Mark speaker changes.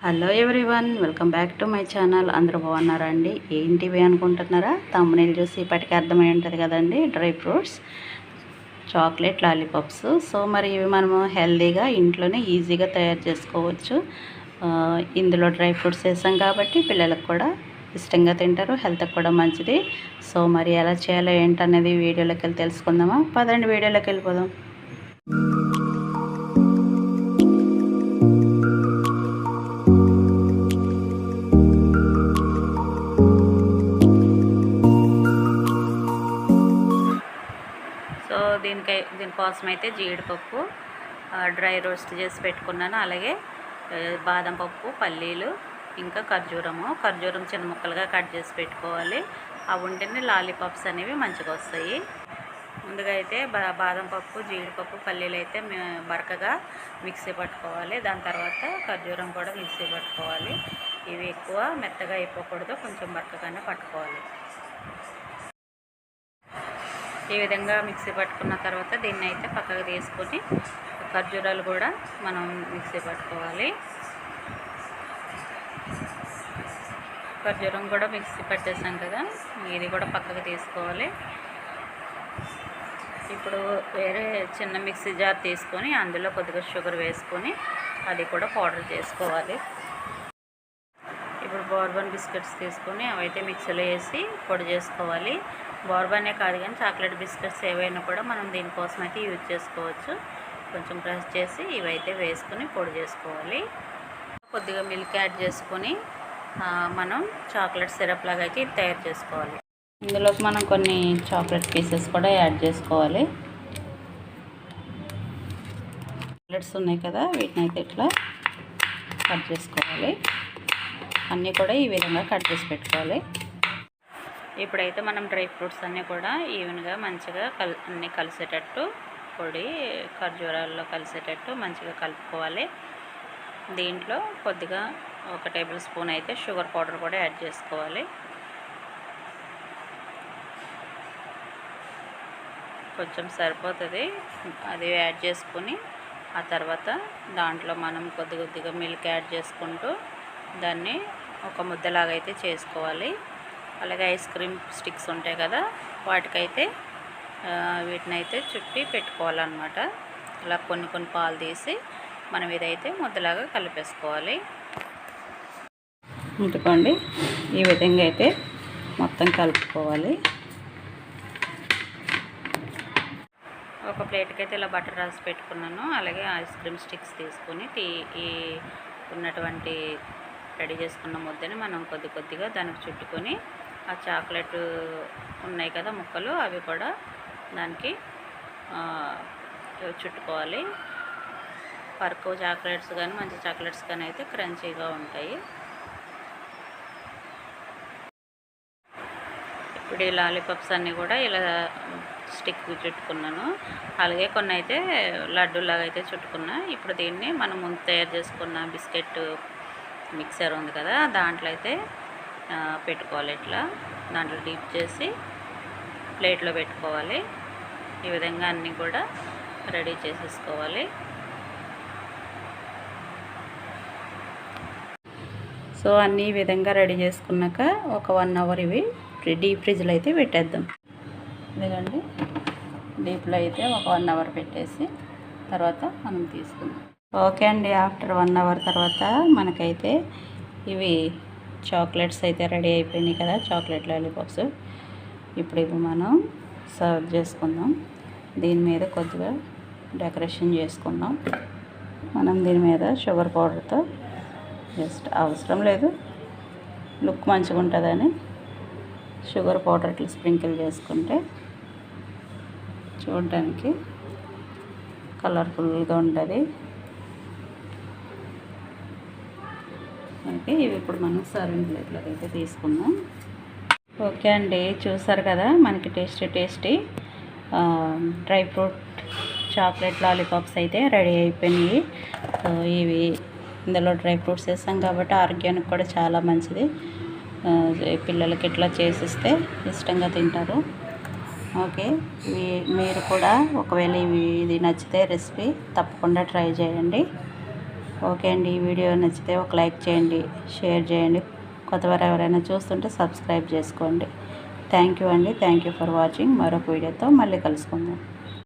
Speaker 1: Hello everyone, welcome back to my channel. అందరూ బాగున్నారా అండి? ఏంటివి అనుకుంటున్నారా? థంబ్నెయిల్ చూసి ఇప్పటికీ అర్థమై ఉంటుంది కదండి. Dry fruits chocolate lollipops. So మరి ఇవి మనము హెల్తీగా ఇంట్లోనే ఈజీగా తయారు చేసుకోవచ్చు. ఇందులో డ్రై ఫ్రూట్స్ వేసాం కాబట్టి పిల్లలకు కూడా ఇష్టంగా తింటారు, హెల్త్కి కూడా మంచిది. సో మరి ఎలా చేయాలో ఏంటనేది వీడియోలోకి వెళ్ళి తెలుసుకుందామా? పదండి వీడియోలోకి వెళ్ళిపోదాం. సో దీనికోసం అయితే జీడిపప్పు డ్రై రోస్ట్ చేసి పెట్టుకున్నాను. అలాగే బాదం పప్పు, పల్లీలు, ఇంకా ఖర్జూరం చిన్న ముక్కలుగా కట్ చేసి పెట్టుకోవాలి. అవి ఉంటేనే లాలీపాప్స్ అనేవి మంచిగా వస్తాయి. ముందుగా అయితే బాదం పప్పు, జీడిపప్పు, పల్లీలు అయితే బరకగా మిక్సీ పట్టుకోవాలి. దాని తర్వాత ఖర్జూరం కూడా మిక్సీ పట్టుకోవాలి. ఇవి ఎక్కువ మెత్తగా అయిపోకూడదు, కొంచెం బరకగానే పట్టుకోవాలి. ఈ విధంగా మిక్సీ పట్టుకున్న తర్వాత దీన్ని అయితే పక్కకు తీసుకొని ఖర్జూరాలు కూడా మనం మిక్సీ పట్టుకోవాలి. ఖర్జూరం కూడా మిక్సీ పట్టేసాం కదా, ఇది కూడా పక్కకు తీసుకోవాలి. ఇప్పుడు వేరే చిన్న మిక్సీ జార్ తీసుకొని అందులో కొద్దిగా షుగర్ వేసుకొని అది కూడా పౌడర్ చేసుకోవాలి. ఇప్పుడు బోర్బన్ బిస్కెట్స్ తీసుకొని అవైతే మిక్సీలో వేసి పొడి చేసుకోవాలి. బోర్బనే కాదు కానీ చాక్లెట్ బిస్కెట్స్ ఏవైనా కూడా మనం దీనికోసం అయితే యూజ్ చేసుకోవచ్చు. కొంచెం ప్రెస్ చేసి ఇవైతే వేసుకొని పొడి చేసుకోవాలి. కొద్దిగా మిల్క్ యాడ్ చేసుకొని మనం చాక్లెట్ సిరప్ లాగా అయితే తయారు చేసుకోవాలి. ఇందులోకి మనం కొన్ని చాక్లెట్ పీసెస్ కూడా యాడ్ చేసుకోవాలి. చాక్లెట్స్ ఉన్నాయి కదా, వీటిని అయితే ఇట్లా కట్ చేసుకోవాలి. అన్నీ కూడా ఈ విధంగా కట్ చేసి పెట్టుకోవాలి. ఇప్పుడైతే మనం డ్రై ఫ్రూట్స్ అన్నీ కూడా ఈవెన్గా మంచిగా అన్నీ కలిసేటట్టు పొడి ఖర్జూరాల్లో కలిసేటట్టు మంచిగా కలుపుకోవాలి. దీంట్లో కొద్దిగా 1 టేబుల్ స్పూన్ అయితే షుగర్ పౌడర్ కూడా యాడ్ చేసుకోవాలి. కొంచెం సరిపోతుంది, అది యాడ్ చేసుకొని ఆ తర్వాత దాంట్లో మనం కొద్దిగా మిల్క్ యాడ్ చేసుకుంటూ దాన్ని ఒక ముద్దలాగా అయితే చేసుకోవాలి. అలాగే ఐస్ క్రీమ్ స్టిక్స్ ఉంటాయి కదా, వాటికైతే వీటినైతే చుట్టి పెట్టుకోవాలన్నమాట. ఇలా కొన్ని పాలు తీసి మనం ఇదైతే ముద్దలాగా కలిపేసుకోవాలి. ఇంటుకోండి, ఈ విధంగా అయితే మొత్తం కలుపుకోవాలి. ఒక ప్లేట్కి అయితే ఇలా బటర్ రాసి పెట్టుకున్నాను. అలాగే ఐస్ క్రీమ్ స్టిక్స్ తీసుకొని ఈ ఉన్నటువంటి రెడీ చేసుకున్న ముద్దని మనం కొద్దిగా దానికి చుట్టుకొని ఆ చాక్లెట్ ఉన్నాయి కదా ముక్కలు, అవి కూడా దానికి చుట్టుకోవాలి. పర్కు చాక్లెట్స్ కానీ మంచి చాక్లెట్స్ కానీ అయితే క్రంచీగా ఉంటాయి. ఇప్పుడు ఈ లాలీపాప్స్ అన్నీ కూడా ఇలా స్టిక్ చుట్టుకున్నాను. అలాగే కొన్ని అయితే లడ్డూలాగా అయితే చుట్టుకున్నా. ఇప్పుడు దీన్ని మనం ముందు తయారు చేసుకున్న బిస్కెట్ మిక్సర్ ఉంది కదా, దాంట్లో అయితే పెట్టుకోవాలి. ఇట్లా దాంట్లో డీప్ చేసి ప్లేట్లో పెట్టుకోవాలి. ఈ విధంగా అన్నీ కూడా రెడీ చేసేసుకోవాలి. సో అన్నీ ఈ విధంగా రెడీ చేసుకున్నాక ఒక 1 అవర్ ఇవి డీప్ ఫ్రిడ్జ్లో అయితే పెట్టేద్దాం. ఇదిగండి, డీప్లో అయితే ఒక 1 అవర్ పెట్టేసి తర్వాత మనం తీసుకుందాం. ఓకే అండి, ఆఫ్టర్ 1 అవర్ తర్వాత మనకైతే ఇవి చాక్లెట్స్ అయితే రెడీ అయిపోయినాయి కదా, చాక్లెట్ లాలీపాప్స్. ఇప్పుడు ఇవి మనం సర్వ్ చేసుకుందాం. దీని మీద కొద్దిగా డెకరేషన్ చేసుకుందాం. మనం దీని మీద షుగర్ పౌడర్తో జస్ట్ అవసరం లేదు, లుక్ మంచిగా ఉంటుందని షుగర్ పౌడర్ ఇట్లా స్ప్రింకిల్ చేసుకుంటే చూడడానికి కలర్ఫుల్గా ఉంటుంది. ఓకే, ఇవి ఇప్పుడు మనం సర్వింగ్ ప్లేట్లోకి అయితే తీసుకుందాం. ఓకే అండి, చూసారు కదా మనకి tasty dry fruit chocolate lollipops అయితే రెడీ అయిపోయినాయి. సో ఇవి ఇందులో డ్రై ఫ్రూట్స్ వేసాం కాబట్టి ఆరోగ్యానికి కూడా చాలా మంచిది. పిల్లలకి ఇట్లా చేసిస్తే ఇష్టంగా తింటారు. ఓకే, మీరు కూడా ఒకవేళ ఇది నచ్చితే రెసిపీ తప్పకుండా ట్రై చేయండి. ఓకే అండి, ఈ వీడియో నచ్చితే ఒక లైక్ చేయండి, షేర్ చేయండి. కొత్తవారు ఎవరైనా చూస్తుంటే సబ్స్క్రైబ్ చేసుకోండి. థ్యాంక్ యూ అండి. Thank you for watching. మరొక వీడియోతో మళ్ళీ కలుసుకుందాం.